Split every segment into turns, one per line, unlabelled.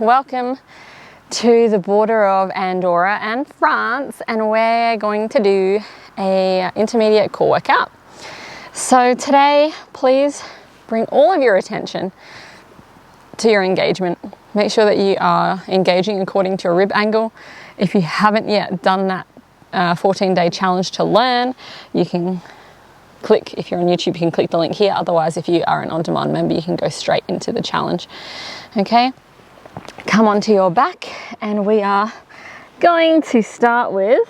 welcome to the border of Andorra and France, and we're going to do a intermediate core workout. So today, please bring all of your attention to your engagement. Make sure that you are engaging according to a rib angle. If you haven't yet done that 14-day challenge to learn, you can click, if you're on YouTube, you can click the link here. Otherwise, if you are an on-demand member, you can go straight into the challenge. Okay, come onto your back, and we are going to start with,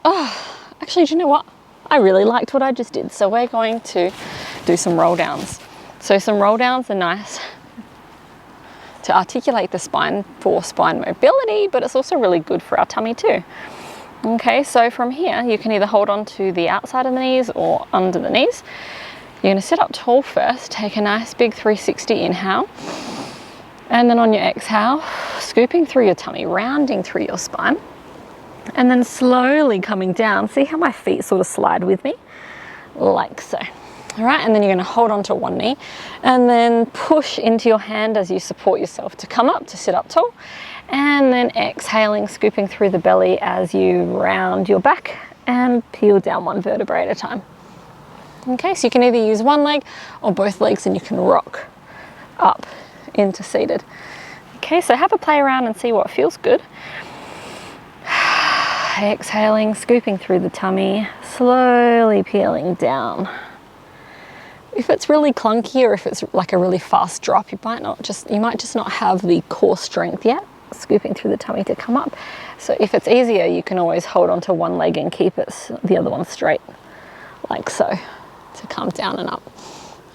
actually, do you know what? I really liked what I just did. So we're going to do some roll downs. So some roll downs are nice to articulate the spine for spine mobility, but it's also really good for our tummy too. Okay, so from here, you can either hold on to the outside of the knees or under the knees. You're gonna sit up tall first, take a nice big 360 inhale, and then on your exhale, scooping through your tummy, rounding through your spine, and then slowly coming down. See how my feet sort of slide with me? Like so. All right, and then you're gonna hold on to one knee and then push into your hand as you support yourself to come up, to sit up tall. And then exhaling, scooping through the belly as you round your back and peel down one vertebrae at a time. Okay, so you can either use one leg or both legs, and you can rock up into seated. Okay, so have a play around and see what feels good. Exhaling, scooping through the tummy, slowly peeling down. If it's really clunky, or if it's like a really fast drop, you might just not have the core strength yet, scooping through the tummy to come up. So if it's easier, you can always hold on to one leg and keep the other one straight, like so, to come down and up.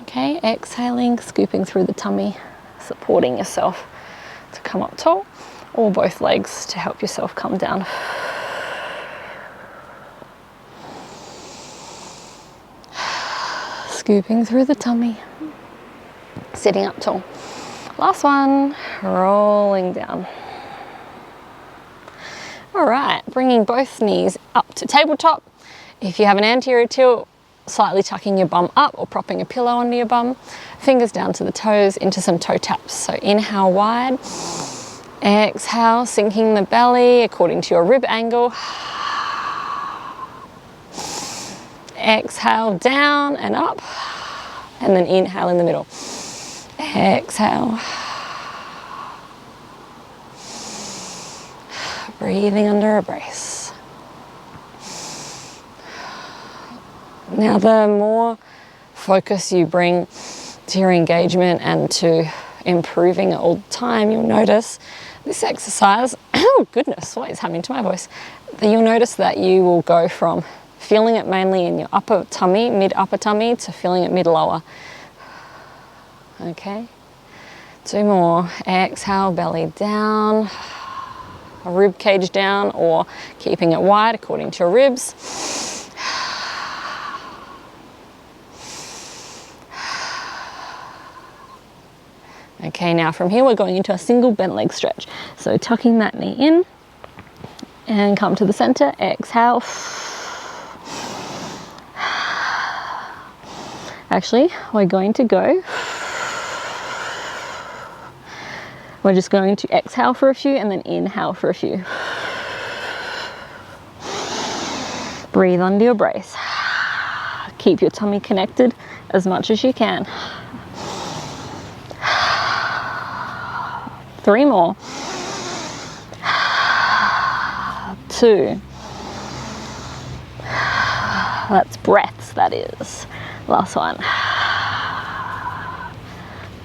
Okay, exhaling, scooping through the tummy, supporting yourself to come up tall, or both legs to help yourself come down. Scooping through the tummy, sitting up tall. Last one, rolling down. All right, bringing both knees up to tabletop. If you have an anterior tilt, slightly tucking your bum up or propping a pillow under your bum. Fingers down to the toes into some toe taps. So inhale wide, exhale, sinking the belly according to your rib angle. Exhale down and up, and then inhale in the middle. Exhale. Breathing under a brace. Now, the more focus you bring to your engagement and to improving it all the time, you'll notice this exercise, oh goodness, what is happening to my voice? You'll notice that you will go from feeling it mainly in your upper tummy, mid-upper tummy, to feeling it mid-lower. Okay, 2 more. Exhale, belly down, rib cage down, or keeping it wide according to your ribs. Okay, now from here we're going into a single bent leg stretch. So tucking that knee in and come to the center, exhale. Actually, we're just going to exhale for a few and then inhale for a few. Breathe under your brace. Keep your tummy connected as much as you can. 3 more. 2. That's breaths, that is. Last one.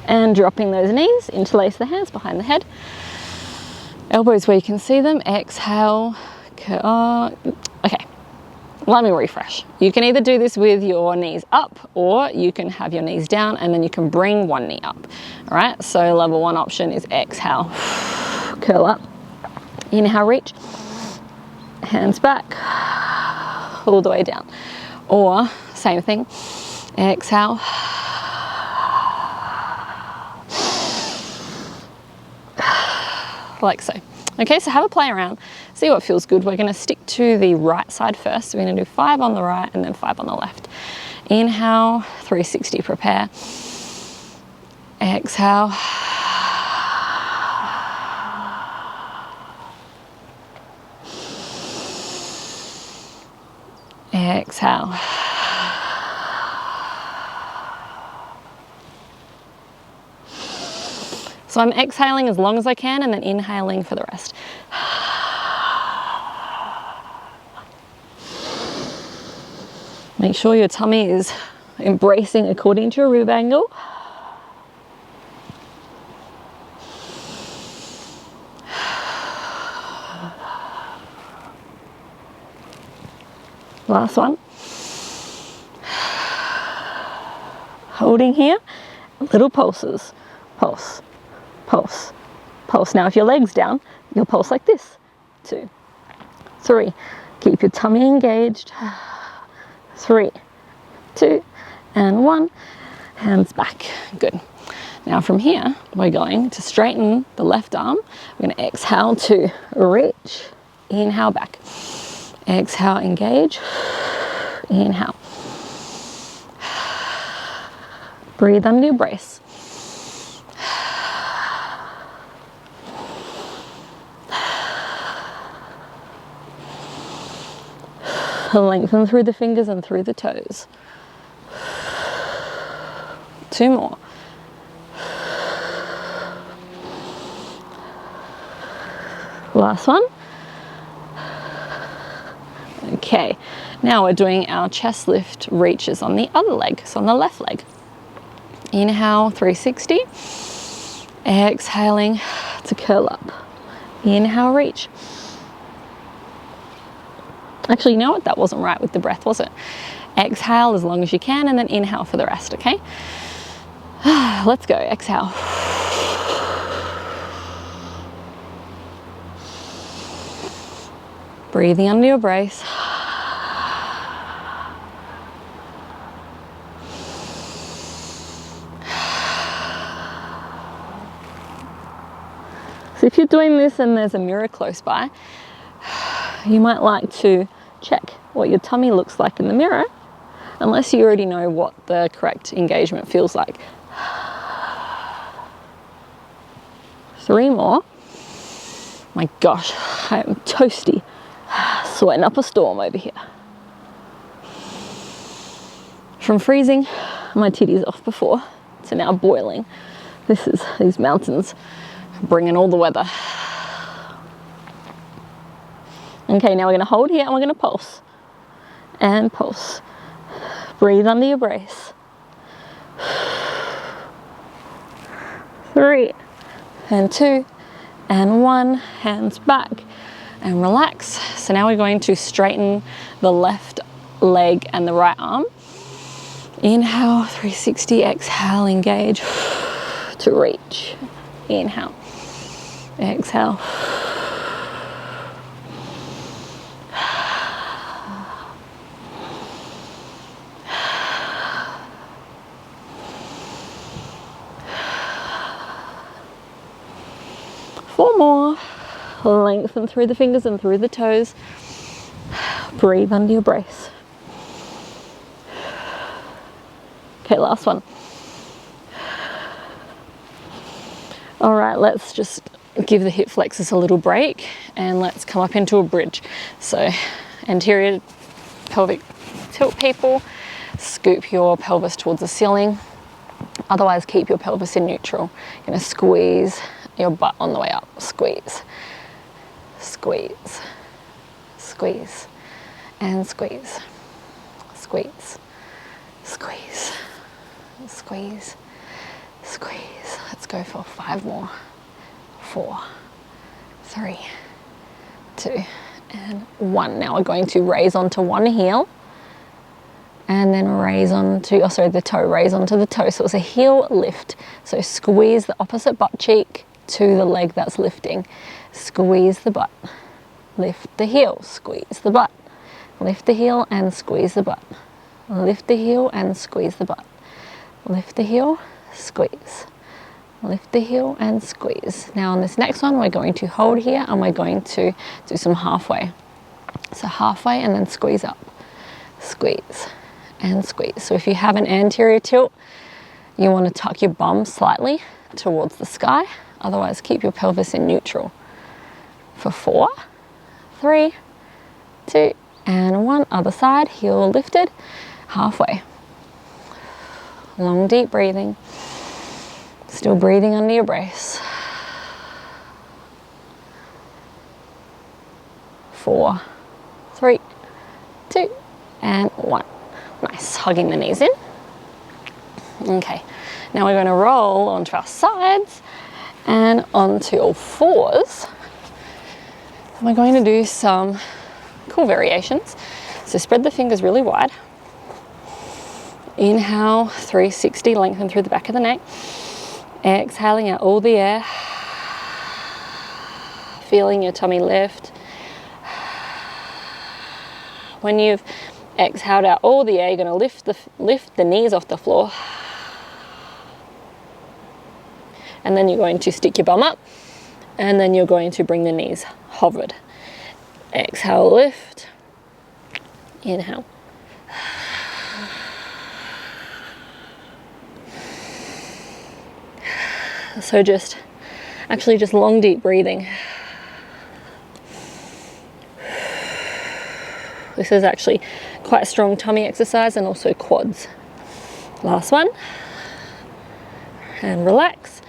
And dropping those knees, interlace the hands behind the head. Elbows where you can see them. Exhale. Okay, let me refresh. You can either do this with your knees up, or you can have your knees down and then you can bring one knee up. All right, so level 1 option is exhale. Curl up. Inhale, reach. Hands back. All the way down. Or, same thing. Exhale. Like so. Okay, so have a play around, see what feels good. We're going to stick to the right side first. So we're going to do 5 on the right and then 5 on the left. Inhale, 360, prepare. Exhale. Exhale. So I'm exhaling as long as I can and then inhaling for the rest. Make sure your tummy is embracing according to your rib angle. Last one. Holding here, little pulses. Pulse, pulse, pulse. Now if your leg's down, you'll pulse like this. 2, 3. Keep your tummy engaged. 3, 2, and 1. Hands back. Good. Now from here, we're going to straighten the left arm. We're going to exhale to reach. Inhale back. Exhale, engage. Inhale. Breathe under your brace. Lengthen through the fingers and through the toes. 2 more. Last one. Okay, now we're doing our chest lift reaches on the other leg, so on the left leg. Inhale, 360. Exhaling to curl up. Inhale, reach. Actually, you know what? That wasn't right with the breath, was it? Exhale as long as you can and then inhale for the rest, okay? Let's go. Exhale. Breathing under your brace. So if you're doing this and there's a mirror close by, you might like to check what your tummy looks like in the mirror, unless you already know what the correct engagement feels like. 3 more. My gosh, I am toasty. Sweating up a storm over here. From freezing my titties off before to now boiling. These mountains bringing all the weather. Okay, now we're going to hold here and we're going to pulse. And pulse. Breathe under your brace. 3, and 2, and 1. Hands back and relax. So now we're going to straighten the left leg and the right arm. Inhale, 360. Exhale, engage to reach. Inhale. Exhale. Four more. Lengthen through the fingers and through the toes. Breathe under your brace. Okay, last one. All right, let's just give the hip flexors a little break and let's come up into a bridge. So anterior pelvic tilt, people. Scoop your pelvis towards the ceiling. Otherwise, keep your pelvis in neutral. You're gonna squeeze your butt on the way up. Squeeze, squeeze, squeeze, and squeeze, squeeze, squeeze, squeeze, squeeze. Let's go for 5 more. 4, 3, 2, and 1. Now we're going to raise onto one heel and then raise onto, the toe, raise onto the toe. So it's a heel lift. So squeeze the opposite butt cheek to the leg that's lifting. Squeeze the butt, lift the heel, squeeze the butt, lift the heel and squeeze the butt, lift the heel and squeeze the butt, lift the heel, squeeze, lift the heel and squeeze. Now on this next one, we're going to hold here and we're going to do some halfway. So halfway and then squeeze up, squeeze and squeeze. So if you have an anterior tilt, you want to tuck your bum slightly towards the sky. Otherwise, keep your pelvis in neutral. For 4, 3, 2, and 1. Other side, heel lifted, halfway. Long, deep breathing. Still breathing under your brace. 4, 3, 2, and 1. Nice, hugging the knees in. Okay, now we're going to roll onto our sides and onto all fours. And we're going to do some cool variations. So spread the fingers really wide. Inhale, 360, lengthen through the back of the neck. Exhaling out all the air. Feeling your tummy lift. When you've exhaled out all the air, you're going to lift the knees off the floor. And then you're going to stick your bum up. And then you're going to bring the knees hovered. Exhale, lift. Inhale. So just long deep breathing. This is actually quite a strong tummy exercise and also quads. Last one. And relax.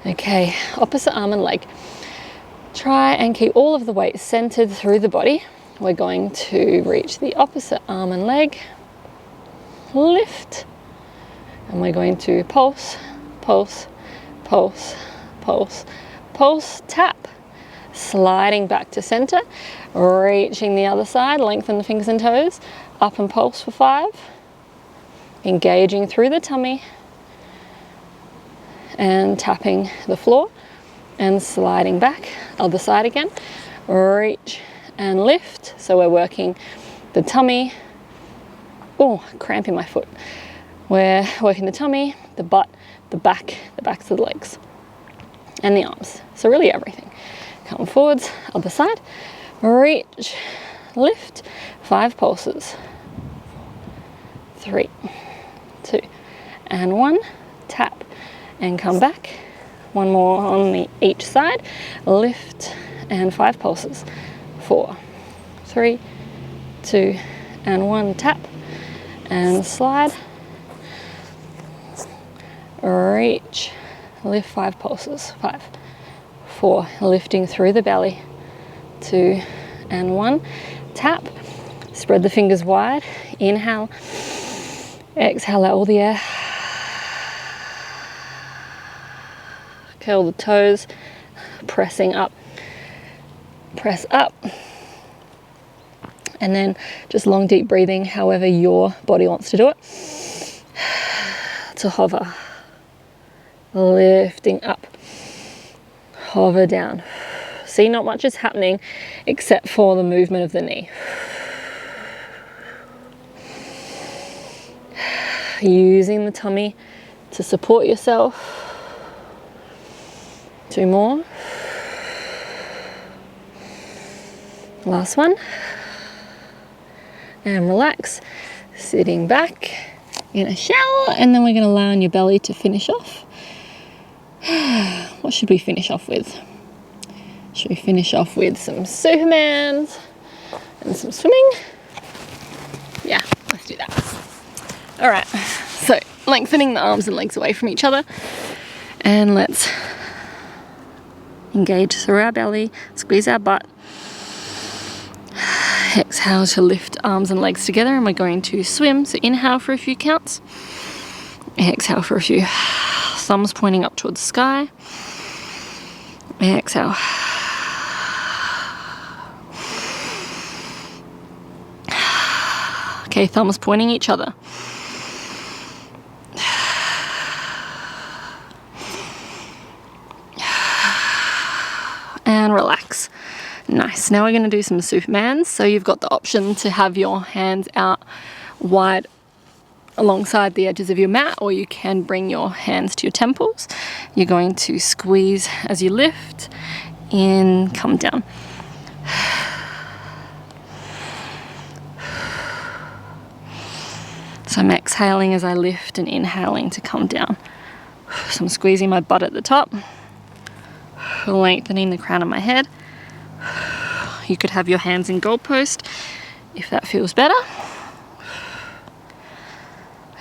Okay, opposite arm and leg. Try and keep all of the weight centered through the body. We're going to reach the opposite arm and leg. Lift. And we're going to pulse, pulse, pulse, pulse, pulse, tap. Sliding back to center, reaching the other side, lengthen the fingers and toes, up and pulse for 5. Engaging through the tummy and tapping the floor and sliding back, other side again. Reach and lift. So we're working the tummy. Oh, cramp in my foot. We're working the tummy, the butt, the backs of the legs, and the arms. So really everything. Come forwards, other side. Reach, lift, 5 pulses. 3, 2, and 1. Tap and come back. 1 more on each side. Lift and 5 pulses. 4, 3, 2, and 1. Tap and slide. Reach, lift 5 pulses. 5, 4, lifting through the belly. 2, and 1. Tap. Spread the fingers wide. Inhale. Exhale out all the air. Curl the toes. Pressing up. Press up. And then just long deep breathing, however your body wants to do it. To hover. Lifting up. Hover down. See, not much is happening except for the movement of the knee. Using the tummy to support yourself. 2 more. Last one. And relax. Sitting back in a shower, and then we're going to allow your belly to finish off. What should we finish off with? Should we finish off with some Supermans and some swimming? Yeah, let's do that. All right, so lengthening the arms and legs away from each other, and let's engage through our belly, squeeze our butt. Exhale to lift arms and legs together, and we're going to swim. So inhale for a few counts. Exhale for a few. Thumbs pointing up towards the sky. Exhale. Okay, thumbs pointing each other. And relax. Nice. Now we're going to do some Supermans. So you've got the option to have your hands out wide alongside the edges of your mat, or you can bring your hands to your temples. You're going to squeeze as you lift. In, come down. So I'm exhaling as I lift and inhaling to come down. So I'm squeezing my butt at the top, lengthening the crown of my head. You could have your hands in goalpost. If that feels better,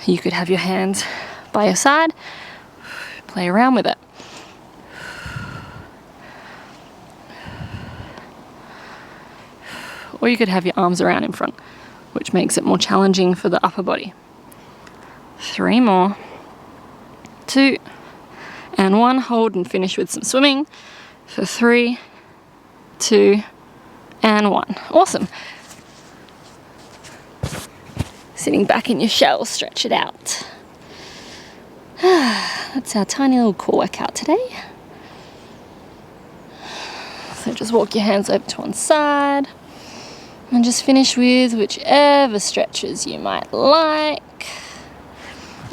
you could have your hands by your side, play around with it. Or you could have your arms around in front, which makes it more challenging for the upper body. 3 more. 2 and 1. Hold and finish with some swimming for 3, 2 and 1. Awesome. Sitting back in your shell, stretch it out. That's our tiny little core workout today. So just walk your hands over to one side and just finish with whichever stretches you might like.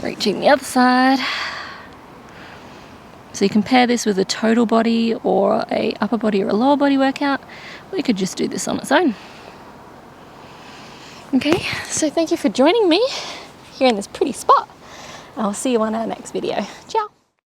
Reaching the other side. So you can pair this with a total body or a upper body or a lower body workout, or you could just do this on its own. Okay, so thank you for joining me here in this pretty spot. I'll see you on our next video. Ciao!